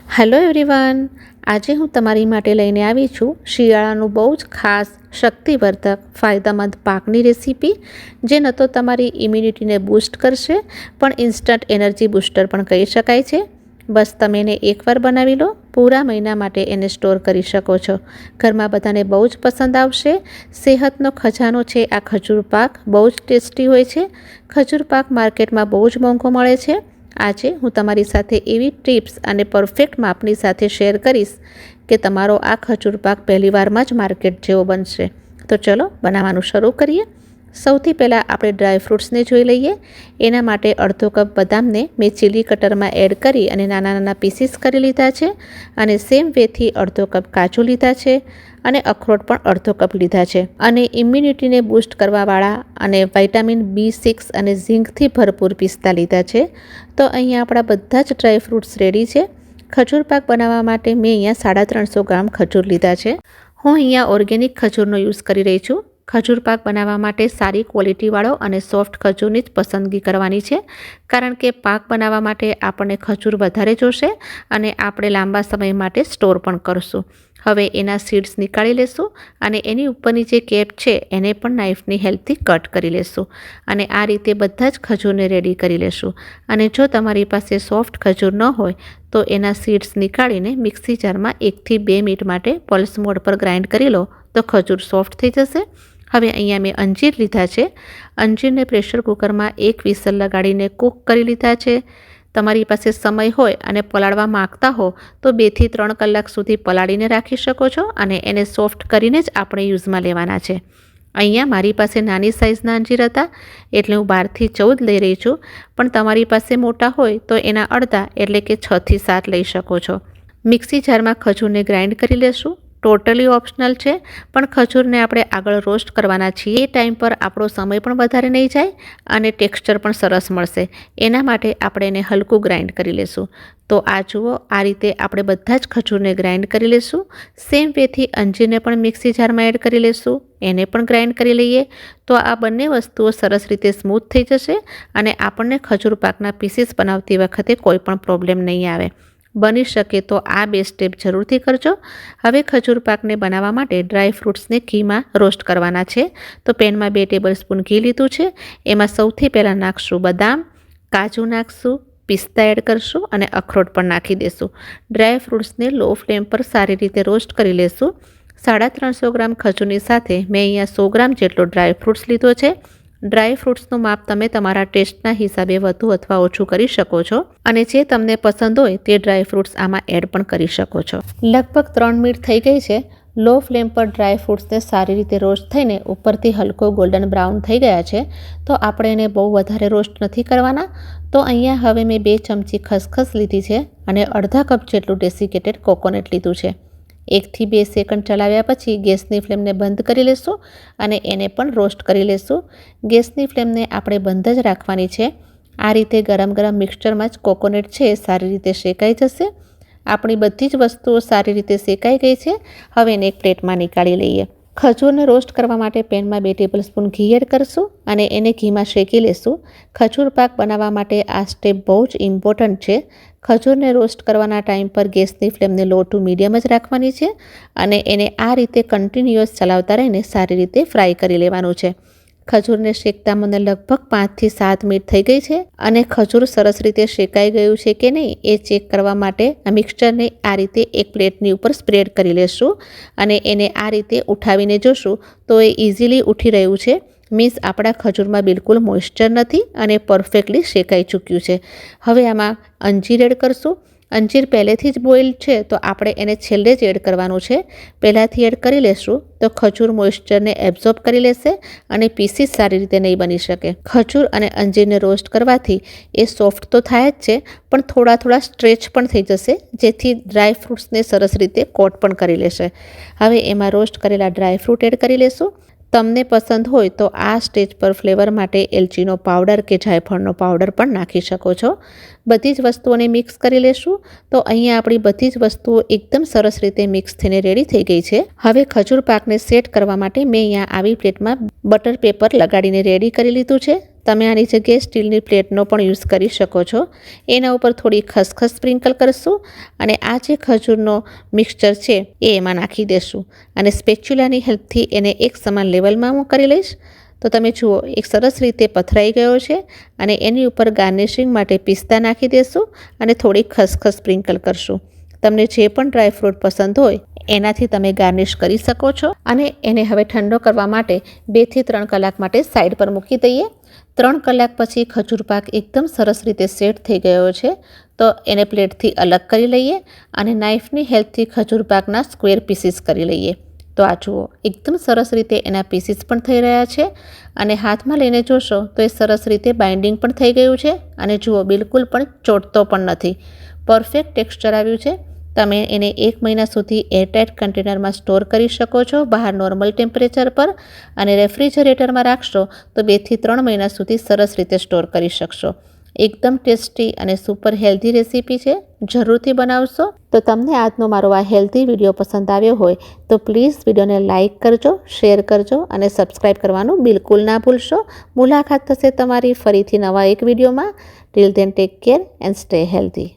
Hello everyone, આજે હું તમારી માટે લઈને આવી છું શિયાળાનું બહુ જ ખાસ શક્તિવર્ધક ફાયદામંદ પાકની રેસીપી, જે ન તો તમારી ઇમ્યુનિટીને બૂસ્ટ કરશે પણ ઇન્સ્ટન્ટ એનર્જી બૂસ્ટર પણ કહી શકાય છે. બસ તમે એને એકવાર બનાવી લો, પૂરા મહિના માટે એને સ્ટોર કરી શકો છો. ઘરમાં બધાને બહુ જ પસંદ આવશે. સેહતનો ખજાનો છે આ ખજૂર પાક, બહુ જ ટેસ્ટી હોય છે. ખજૂર પાક માર્કેટમાં બહુ જ મોંઘો મળે છે. આજે હું તમારી સાથે એવી ટિપ્સ અને પરફેક્ટ માપની સાથે શેર કરીશ કે તમારો આ ખજૂર પાક પહેલીવારમાં જ માર્કેટ જેવો બનશે. તો ચલો બનાવવાનું શરૂ કરીએ. સૌથી પહેલાં આપણે ડ્રાયફ્રૂટ્સને જોઈ લઈએ. એના માટે અડધો કપ બદામને મેં ચીલી કટરમાં એડ કરી અને નાના નાના પીસીસ કરી લીધા છે. અને સેમ વેથી અડધો કપ કાજુ લીધા છે અને અખરોટ પણ અડધો કપ લીધા છે. અને ઇમ્યુનિટીને બૂસ્ટ કરવાવાળા અને વિટામિન B6 અને ઝીંકથી ભરપૂર પિસ્તા લીધા છે. તો અહીંયા આપણા બધા જ ડ્રાયફ્રૂટ્સ રેડી છે. ખજૂર પાક બનાવવા માટે મેં અહીંયા 350 ગ્રામ ખજૂર લીધા છે. હું અહીંયા ઓર્ગેનિક ખજૂરનો યુઝ કરી રહી છું. ખજૂર પાક બનાવવા માટે સારી ક્વોલિટીવાળો અને સોફ્ટ ખજૂરની જ પસંદગી કરવાની છે, કારણ કે પાક બનાવવા માટે આપણને ખજૂર વધારે જોશે અને આપણે લાંબા સમય માટે સ્ટોર પણ કરશું. હવે એના સીડ્સ નીકાળી લેશું અને એની ઉપરની જે કેપ છે એને પણ નાઈફની હેલ્પથી કટ કરી લેશું. અને આ રીતે બધા જ ખજૂરને રેડી કરી લેશું. અને જો તમારી પાસે સોફ્ટ ખજૂર ન હોય તો એના સીડ્સ નીકાળીને મિક્સી જારમાં 1 થી 2 મિનિટ માટે પલ્સ મોડ પર ગ્રાઇન્ડ કરી લો તો ખજૂર સોફ્ટ થઈ જશે. હવે અહીંયા મેં અંજીર લીધા છે. અંજીરને પ્રેશર કુકરમાં 1 વિસલ લગાડીને કૂક કરી લીધા છે. તમારી પાસે સમય હોય અને પલાળવા માગતા હો તો 2 થી 3 કલાક સુધી પલાળીને રાખી શકો છો અને એને સોફ્ટ કરીને જ આપણે યુઝમાં લેવાના છે. અહીંયા મારી પાસે નાની સાઇઝના અંજીર હતા એટલે હું 12 થી 14 લઈ રહી છું, પણ તમારી પાસે મોટા હોય તો એના અડધા એટલે કે 6 થી 7 લઈ શકો છો. મિક્સી જારમાં ખજૂરને ગ્રાઇન્ડ કરી લેશું. ટોટલી ઓપ્શનલ છે, પણ ખજૂરને આપણે આગળ રોસ્ટ કરવાના છીએ. એ ટાઈમ પર આપણો સમય પણ વધારે નહીં જાય અને ટેક્સચર પણ સરસ મળશે. એના માટે આપણે એને હલકું ગ્રાઇન્ડ કરી લેશું. તો આ જુઓ, આ રીતે આપણે બધા જ ખજૂરને ગ્રાઇન્ડ કરી લેશું. સેમ વેથી અંજીરને પણ મિક્સી જારમાં એડ કરી લેશું. એને પણ ગ્રાઇન્ડ કરી લઈએ તો આ બંને વસ્તુઓ સરસ રીતે સ્મૂથ થઈ જશે અને આપણને ખજૂર પાકના પીસીસ બનાવતી વખતે કોઈ પણ પ્રોબ્લેમ નહીં આવે. બની શકે તો આ 2 સ્ટેપ જરૂરથી કરજો. હવે ખજૂર પાકને બનાવવા માટે ડ્રાયફ્રૂટ્સને ઘીમાં રોસ્ટ કરવાના છે. તો પેનમાં 2 ટેબલસ્પૂન ઘી લીધું છે. એમાં સૌથી પહેલાં નાખશું બદામ, કાજુ નાખશું, પિસ્તા એડ કરશું અને અખરોટ પણ નાખી દેશું. ડ્રાયફ્રૂટ્સને લો ફ્લેમ પર સારી રીતે રોસ્ટ કરી લેશું. 350 ગ્રામ ખજૂરની સાથે મેં અહીંયા 100 ગ્રામ જેટલો ડ્રાયફ્રૂટ્સ લીધો છે. ડ્રાયફ્રૂટ્સનું માપ તમે તમારા ટેસ્ટના હિસાબે વધુ અથવા ઓછું કરી શકો છો અને જે તમને પસંદ હોય તે ડ્રાયફ્રૂટ્સ આમાં એડ પણ કરી શકો છો. લગભગ 3 મિનિટ થઈ ગઈ છે. લો ફ્લેમ પર ડ્રાયફ્રૂટ્સને સારી રીતે રોસ્ટ થઈને ઉપરથી હલકો ગોલ્ડન બ્રાઉન થઈ ગયા છે. તો આપણે એને બહુ વધારે રોસ્ટ નથી કરવાના. તો અહીંયા હવે મેં 2 ચમચી ખસખસ લીધી છે અને અડધા કપ જેટલું ડેસિકેટેડ કોકોનટ લીધું છે. 1 થી 2 સેકન્ડ ચલાવ્યા પછી ગેસની ફ્લેમને બંધ કરી લેશું અને એને પણ રોસ્ટ કરી લેશું. ગેસની ફ્લેમને આપણે બંધ જ રાખવાની છે. આ રીતે ગરમ ગરમ મિક્સચરમાં જ કોકોનટ છે એ સારી રીતે શેકાઈ જશે. આપણી બધી જ વસ્તુઓ સારી રીતે શેકાઈ ગઈ છે. હવે એને એક પ્લેટમાં નીકાળી લઈએ. ખજૂરને રોસ્ટ કરવા માટે પેનમાં 2 ટેબલસ્પૂન ઘી એડ કરશું અને એને ઘીમાં શેકી લેશું. ખજૂર પાક બનાવવા માટે આ સ્ટેપ બહુ જ ઇમ્પોર્ટન્ટ છે. ખજૂરને રોસ્ટ કરવાના ટાઈમ પર ગેસની ફ્લેમને લો ટુ મીડિયમ જ રાખવાની છે અને એને આ રીતે કન્ટિન્યુઅસ ચલાવતા રહીને સારી રીતે ફ્રાય કરી લેવાનું છે. ખજૂરને શેકતા મને લગભગ 5 થી 7 મિનિટ થઈ ગઈ છે અને ખજૂર સરસ રીતે શેકાઈ ગયું છે કે નહીં એ ચેક કરવા માટે આ મિક્સચરને આ રીતે એક પ્લેટની ઉપર સ્પ્રેડ કરી લેશું અને એને આ રીતે ઉઠાવીને જોશું તો એ ઇઝીલી ઉઠી રહ્યું છે. મીન્સ આપણા ખજૂરમાં બિલકુલ મોઇસ્ચર નથી અને પરફેક્ટલી શેકાઈ ચૂક્યું છે. હવે આમાં અંજીર એડ કરશું. અંજીર પહેલેથી જ બોઇલ્ડ છે તો આપણે એને છેલ્લે જ એડ કરવાનું છે. પહેલાંથી એડ કરી લેશું તો ખજૂર મોઇસ્ચરને એબ્ઝોર્બ કરી લેશે અને પીસીસ સારી રીતે નહીં બની શકે. ખજૂર અને અંજીરને રોસ્ટ કરવાથી એ સોફ્ટ તો થાય જ છે, પણ થોડા સ્ટ્રેચ પણ થઈ જશે, જેથી ડ્રાયફ્રૂટ્સને સરસ રીતે કોટ પણ કરી લેશે. હવે એમાં રોસ્ટ કરેલા ડ્રાયફ્રૂટ એડ કરી લેશું. તમને પસંદ હોય તો આ સ્ટેજ પર ફ્લેવર માટે એલચીનો પાવડર કે જાયફળનો પાવડર પણ નાખી શકો છો. બધી જ વસ્તુઓને મિક્સ કરી લેશું. તો અહીંયા આપણી બધી જ વસ્તુઓ એકદમ સરસ રીતે મિક્સ થઈને રેડી થઈ ગઈ છે. હવે ખજૂર પાકને સેટ કરવા માટે મેં અહીંયા આવી પ્લેટમાં બટર પેપર લગાડીને રેડી કરી લીધું છે. તમે આની જગ્યાએ સ્ટીલની પ્લેટનો પણ યુઝ કરી શકો છો. એના ઉપર થોડી ખસખસ સ્પ્રિંકલ કરીશું અને આ જે ખજૂરનો મિક્સચર છે એ એમાં નાખી દેશું અને સ્પેચ્યુલાની હેલ્પથી એને એક સમાન લેવલમાં હું કરી લઈશ. તો તમે જુઓ એક સરસ રીતે પથરાઈ ગયો છે અને એની ઉપર ગાર્નિશિંગ માટે પિસ્તા નાખી દેશું અને થોડી ખસખસ સ્પ્રિંકલ કરશું. તમને જે પણ ડ્રાયફ્રૂટ પસંદ હોય એનાથી તમે ગાર્નિશ કરી શકો છો અને એને હવે ઠંડો કરવા માટે 2 થી 3 કલાક માટે સાઈડ પર મૂકી દઈએ. 3 કલાક પછી ખજૂર પાક એકદમ સરસ રીતે સેટ થઈ ગયો છે. તો એને પ્લેટથી અલગ કરી લઈએ અને નાઇફની હેલ્પથી ખજૂર પાકના સ્ક્વેર પીસીસ કરી લઈએ. તો આ જુઓ એકદમ સરસ રીતે એના પીસીસ પણ થઈ રહ્યા છે અને હાથમાં લઈને જોશો તો એ સરસ રીતે બાઇન્ડિંગ પણ થઈ ગયું છે અને જુઓ બિલકુલ પણ ચોટતો પણ નથી. પરફેક્ટ ટેક્સચર આવ્યું છે. તમે એને 1 મહિના સુધી એરટાઇટ કન્ટેનરમાં સ્ટોર કરી શકો છો બહાર નોર્મલ ટેમ્પરેચર પર, અને રેફ્રિજરેટરમાં રાખશો તો 2 થી 3 મહિના સુધી સરસ રીતે સ્ટોર કરી શકશો. એકદમ ટેસ્ટી અને સુપર હેલ્ધી રેસીપી છે. જરૂરથી બનાવશો. તો તમને આજનો મારો આ હેલ્ધી વિડીયો પસંદ આવ્યો હોય તો પ્લીઝ વિડીયોને લાઇક કરજો, શેર કરજો અને સબસ્ક્રાઈબ કરવાનું બિલકુલ ના ભૂલશો. મુલાકાત થશે તમારી ફરીથી નવા એક વિડીયોમાં. Till then take care and stay healthy.